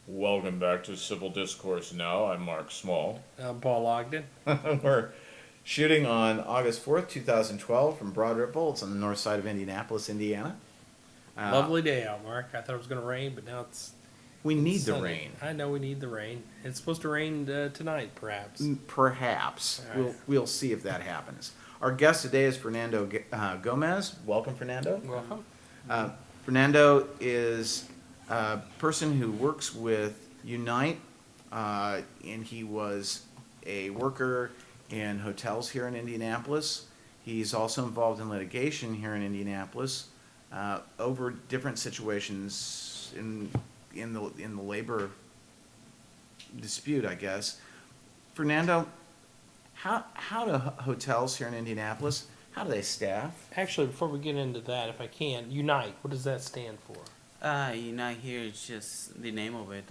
Welcome back to Civil Discourse Now. I'm Mark Small. I'm Paul Ogden. We're shooting on August 4th, 2012 from Broad Ripple. It's on the north side of Indianapolis, Indiana. Lovely day out, Mark. I thought it was going to rain, but now it's We need sunny. the rain. I know we need the rain. It's supposed to rain tonight, perhaps. Perhaps. All right. We'll see if that happens. Our guest today is Fernando Gomez. Welcome, Fernando. Welcome. Fernando is a person who works with Unite, and he was a worker in hotels here in Indianapolis. He's also involved in litigation here in Indianapolis over different situations in the labor dispute, I guess. Fernando, how do hotels here in Indianapolis, how do they staff? Actually, before we get into that, if I can, Unite, what does that stand for? Unite here is just the name of it.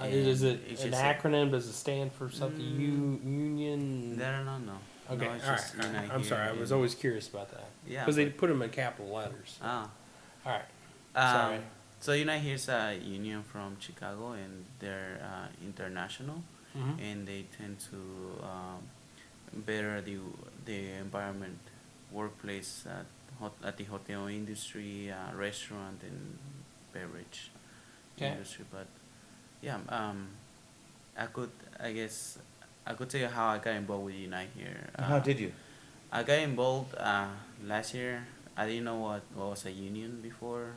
Is it it's an just acronym? Does it stand for something? Union? No. Okay, No, it's all just right. Unite I'm here, sorry, I was and- always curious about that. Yeah, Because they but- put them in capital letters. Ah. All right. Sorry. So Unite here is a union from Chicago, and they're international, Mhm. and they tend to better the environment, workplace at the hotel industry, restaurant, and beverage Okay. industry. But yeah, I guess I could tell you how I got involved with Unite here. How did you? I got involved last year. I didn't know what was a union before.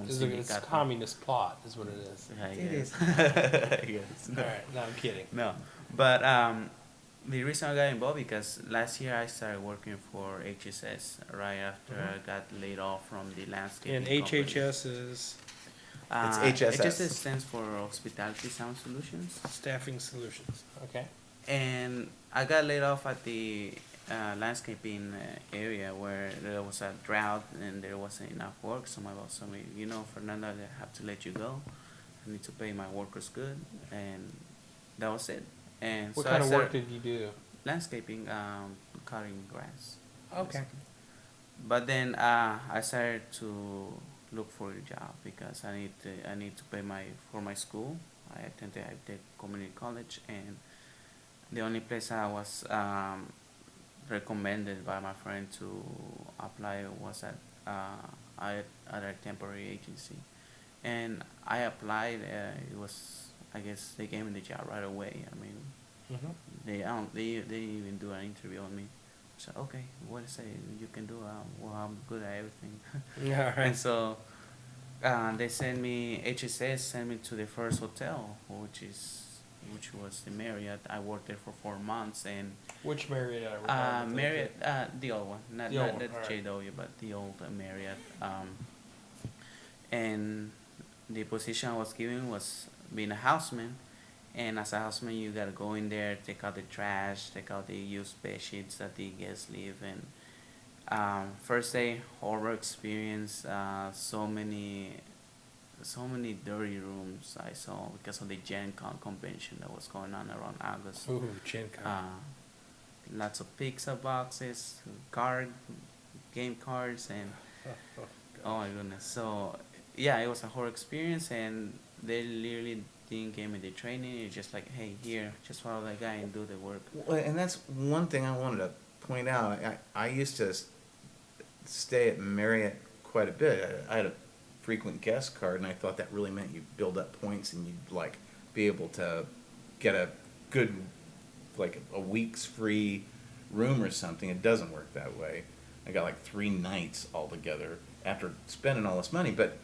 It's a communist plot, is what it is. I It guess. is. Yes. All right, no, I'm kidding. No, but the reason I got involved because last year I started working for HSS right after I got laid off from the landscape. And HHS is It's HSS. HSS stands for Hospitality Sound Solutions. Staffing Solutions. Okay. And I got laid off at the landscaping area where there was a drought and there wasn't enough work. So my boss told me, Fernando, I have to let you go. I need to pay my workers good, and that was it. And What so kind I of work started did you do? landscaping, cutting grass. Okay. But then I started to look for a job because I need to pay for my school. I did community college, and the only place I was recommended by my friend to apply was at a temporary agency, and I applied. It was, I guess they gave me the job right away. I mean, Mm-hmm. they didn't even do an interview on me. So okay, what is it you can do? Well, I'm good at everything. All right. And so they sent me, HSS sent me to the first hotel, which was the Marriott. I worked there for 4 months, and Which Marriott? I recall? Marriott, the old one, not The old not one, the alright. JW, but the old Marriott. And the position I was given was being a houseman. And as a houseman, you gotta go in there, take out the trash, take out the used bed sheets that the guests leave, and first day horror experience. So many dirty rooms I saw because of the Gen Con convention that was going on around August. Ooh, Chinko. Lots of pizza boxes, game cards, and oh my goodness. So yeah, it was a horror experience, and they literally didn't give me the training. It's just like, hey, here, just follow that guy and do the work. Well, and that's one thing I wanted to point out. I used to stay at Marriott quite a bit. I had a frequent guest card, and I thought that really meant you build up points and you'd like be able to get a good, like a week's free room or something. It doesn't work that way. I got like 3 nights altogether after spending all this money, but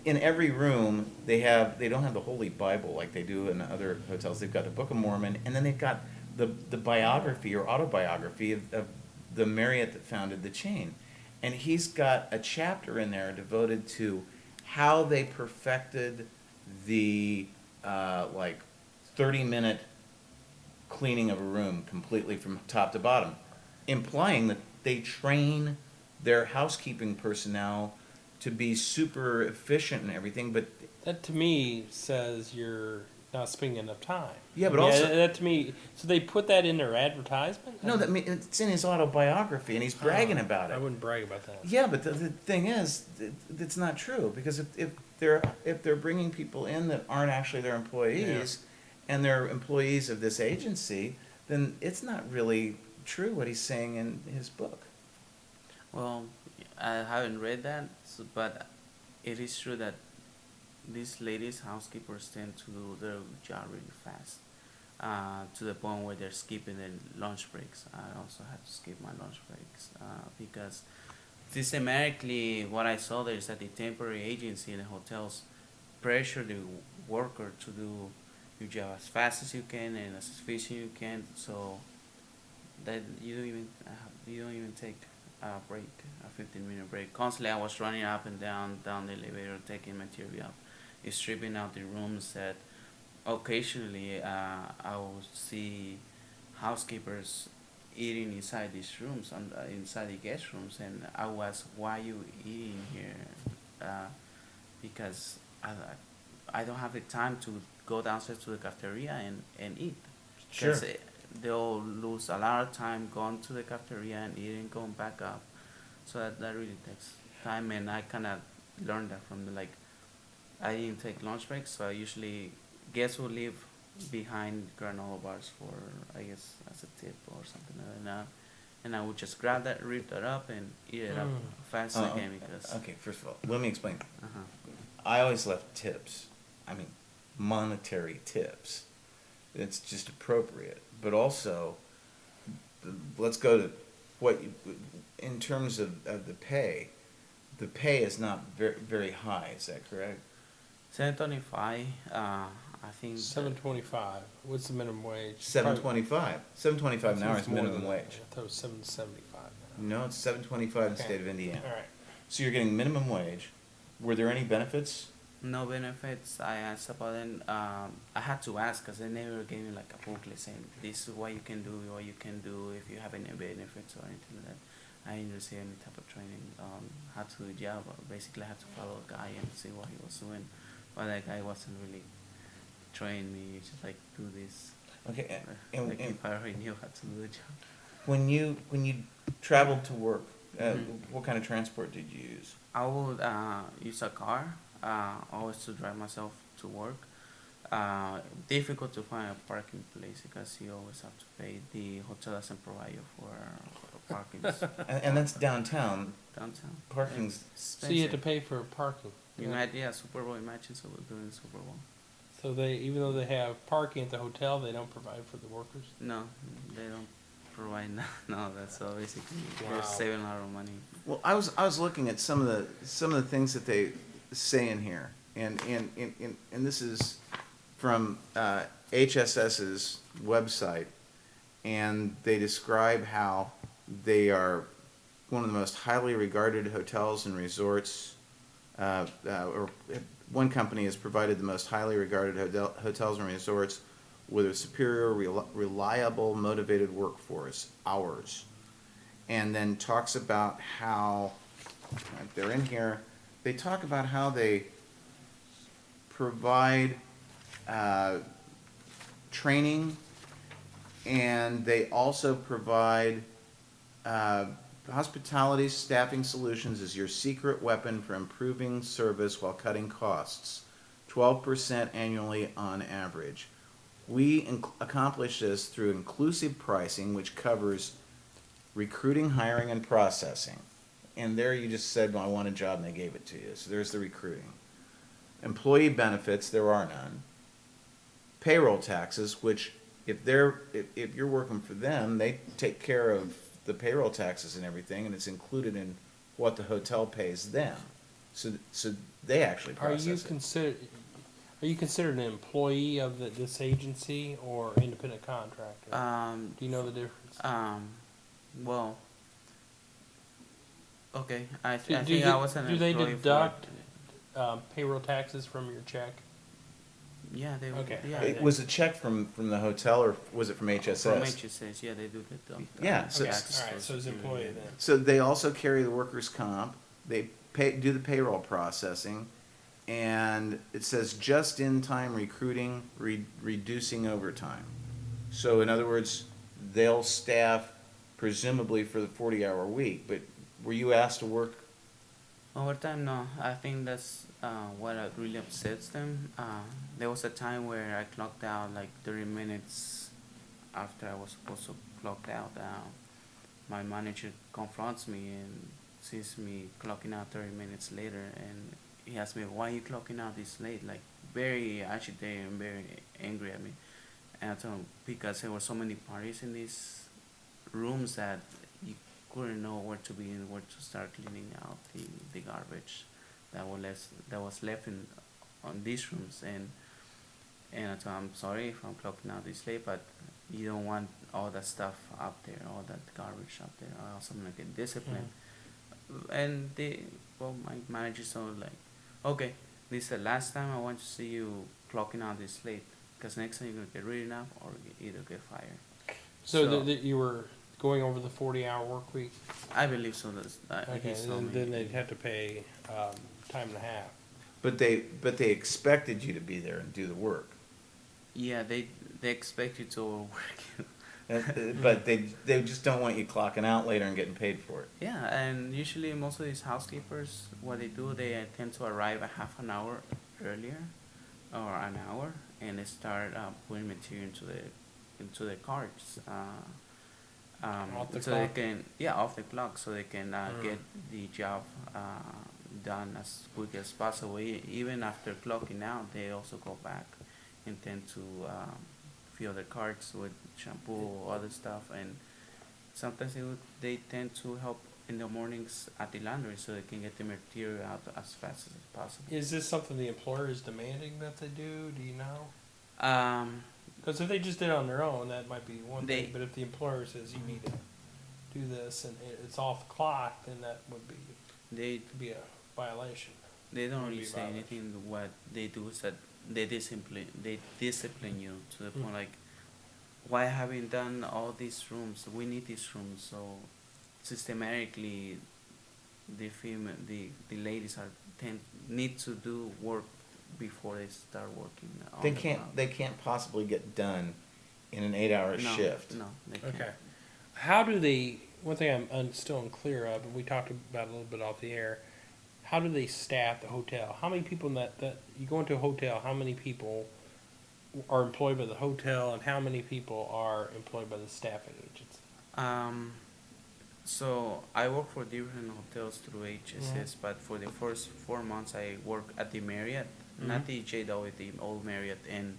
in every room they don't have the Holy Bible like they do in other hotels. They've got the Book of Mormon, and then they've got the biography or autobiography of the Marriott that founded the chain. And he's got a chapter in there devoted to how they perfected the 30-minute cleaning of a room completely from top to bottom, implying that they train their housekeeping personnel to be super efficient and everything, but That to me says you're not spending enough time. Yeah, but I mean, also- that to me. So they put that in their advertisement. no, it's in his autobiography, and he's bragging about it. I wouldn't brag about that. Yeah, but the thing is, it's not true, because if they're bringing people in that aren't actually their employees, and they're employees of this agency, then it's not really true what he's saying in his book. Well, I haven't read that, but it is true that these ladies, housekeepers, tend to do their job really fast, to the point where they're skipping their lunch breaks. I also had to skip my lunch breaks because systematically what I saw there is that the temporary agency in the hotels pressure the worker to do your job as fast as you can and as efficient you can, so that you don't even take a break, a 15-minute break. Constantly, I was running up and down the elevator, taking material, stripping out the rooms. That occasionally I would see housekeepers eating inside these rooms, inside the guest rooms, and I was, why you eating here? Because I don't have the time to go downstairs to the cafeteria and eat. Sure. 'Cause they'll lose a lot of time going to the cafeteria and eating, going back up. So that really takes time, and I kind of learned that from I didn't take lunch breaks, so I usually, guests will leave behind granola bars for, I guess, as a tip or something like that. And I would just grab that, rip that up, and eat it up fast as I can because. Okay, first of all, let me explain. Uh-huh. I always left tips. I mean, monetary tips. It's just appropriate. But also, let's go to what you, in terms of the pay is not very, very high. Is that correct? 725. I think. $7.25. What's the minimum wage? $7.25. $7.25 an hour is minimum wage. I thought it was $7.75. No, it's $7.25 in the Okay. state of Indiana. All right. So you're getting minimum wage. Were there any benefits? No benefits. I asked about it. I had to ask because they never gave me like a booklet saying this is what you can do, what you can do if you have any benefits or anything like that. I didn't receive any type of training. How to do the job. Basically, I had to follow a guy and see what he was doing. But that guy wasn't really training me. Just like do this. Okay, Like if I already knew how to do the job. when you traveled to work, Mhm. what kind of transport did you use? I would use a car, always to drive myself to work. Difficult to find a parking place because you always have to pay. The hotel doesn't provide you for parking And that's downtown. downtown. Parking's So you had to pay for parking. Super Bowl imagine so we're doing Super Bowl. So they, even though they have parking at the hotel, they don't provide for the workers. No, they don't provide no. That's so basically Wow. they're saving a lot of money. Well, I was looking at some of the things that they say in here, and this is from HSS's website, and they describe how they are one of the most highly regarded hotels and resorts. Or one company has provided the most highly regarded hotels and resorts with a superior, reliable, motivated workforce, ours. And then talks about how, they're in here, they talk about how they provide training, and they also provide hospitality staffing solutions is your secret weapon for improving service while cutting costs. 12% annually on average. We accomplish this through inclusive pricing, which covers recruiting, hiring, and processing. And there you just said, well, I want a job, and they gave it to you. So there's the recruiting. Employee benefits, there are none. Payroll taxes, which if you're working for them, they take care of the payroll taxes and everything, and it's included in what the hotel pays them. So they actually process it. Are you considered an employee of this agency or independent contractor? Do you know the difference? Well, okay. I Do think I was an they employee deduct payroll taxes from your check? Yeah, they Okay. yeah. It was a check from the hotel, or was it from HSS? From HSS, yeah, they do that. Yeah, so- Okay, s- all right, so it's employee then. So they also carry the workers' comp, they do the payroll processing, and it says just-in-time recruiting, reducing overtime. So in other words, they'll staff presumably for the 40-hour week, but were you asked to work? Overtime, no. I think that's what really upsets them. There was a time where I clocked out like 30 minutes after I was supposed to clock out. My manager confronts me and sees me clocking out 30 minutes later, and he asks me, "Why are you clocking out this late?" Like very agitated and very angry at me. And I told him because there were so many parties in these rooms that you couldn't know where to begin, where to start cleaning out the garbage that was left in on these rooms. And I told him, I'm sorry if I'm clocking out this late, but you don't want all that stuff up there, all that garbage up there, or else I'm gonna get disciplined. And my manager's all like, okay, this is the last time I want to see you clocking out this late, because next time you're gonna get written up or either get fired. So that you were going over the 40-hour work week? I believe so. That's Okay, and then they'd have to pay time and a half. But they expected you to be there and do the work. Yeah, they expect you to overwork. But they just don't want you clocking out later and getting paid for it. Yeah, and usually most of these housekeepers, what they do, they tend to arrive a half an hour earlier, or an hour, and they start putting material into the carts. Off the so clock? they can off the clock, so they can get the job done as quick as possible. Even after clocking out, they also go back and tend to fill their carts with shampoo or other stuff, and sometimes they tend to help in the mornings at the laundry so they can get the material out as fast as possible. Is this something the employer is demanding that they do? Do you know? Um, Because if they just did it on their own, that might be one They- thing. But if the employer says you need to do this and it's off the clock, then that would they could be a violation. they don't Would really be say violation. anything. What they do is that they discipline you to the point like, why haven't you done all these rooms? We need these rooms. So systematically, the ladies need to do work before they start working. On They the can't clock. they can't possibly get done in an 8-hour No, shift. No, they can't. Okay. How do they? One thing I'm still unclear of, and we talked about a little bit off the air. How do they staff the hotel? How many people in that you go into a hotel? How many people are employed by the hotel, and how many people are employed by the staffing agency? So I work for different hotels through HSS, but for the first 4 months I work at the Marriott, not the JW, the old Marriott, and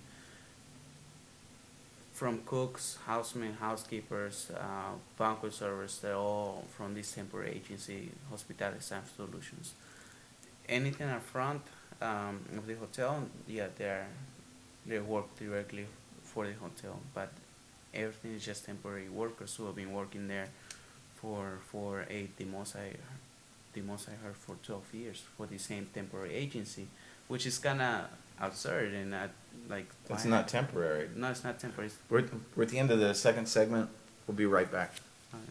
from cooks, housemen, housekeepers, banquet servers, they're all from this temporary agency, Hospitality Staff Solutions. Anything up front of the hotel, yeah, they work directly for the hotel, but everything is just temporary workers who have been working there for the most I heard for 12 years for the same temporary agency, which is kind of absurd and like. It's not temporary. No, it's not temporary. We're at the end of the second segment. We'll be right back. Alright.